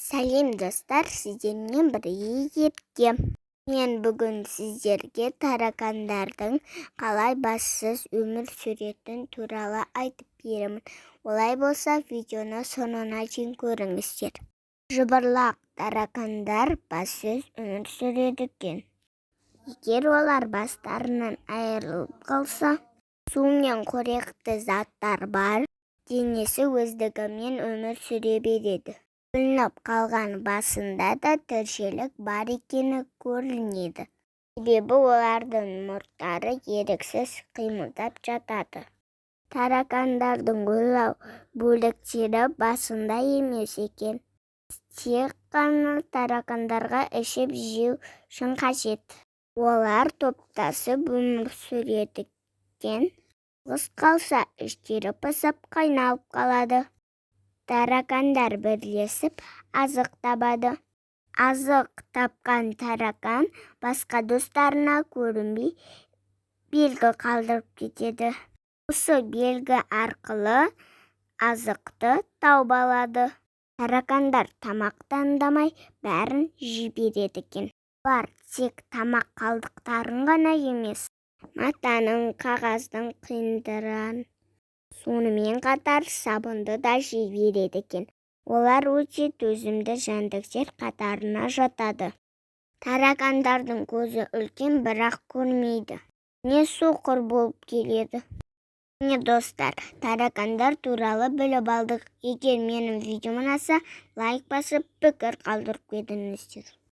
Сәлем достар, сіздермен бірге. Мен бүгін сіздерге таракандардың қалай бассыз өмір сүретіні туралы айтып беремін. Олай болса, видеоны соңына дейін көріңіздер. Жыбырлақ таракандар бассыз өмір сүреді екен. Егер олар бастарынан айырылып қалса, су мен қоректі заттар бар, денесі өздігімен өмір сүре береді. Бүлініп қалған басында да тіршілік бар екені көрінеді. Себебі олардың мұрттары еріксіз қимылдап жатады. Таракандардың ойлау бөліктері басында емес екен. Тек қана таракандарға ішіп-жеу үшін қажет. Олар топтасып өмір сүреді екен. Жалғыз қалса, іштері пысып қайналып қалады. Таракандар бірлесіп азық табады. Азық тапқан таракан басқа достарына көрінбей белгі қалдырып кетеді. Осы белгі арқылы азықты тауып алады. Таракандар тамақ таңдамай бәрін жібереді екен. Олар тек тамақ қалдықтарын ғана емес, матаның, қағаздың қиындырын, сонымен қатар сабынды да жібереді екен. Олар өте төзімді жәндіктер қатарына жатады. Таракандардың көзі үлкен, бірақ көрмейді. Не соқыр болып келеді. Міне достар, таракандар туралы біліп алдық. Егер менің видеом ұнаса, лайк басып, пікір қалдырып кетіңіздер.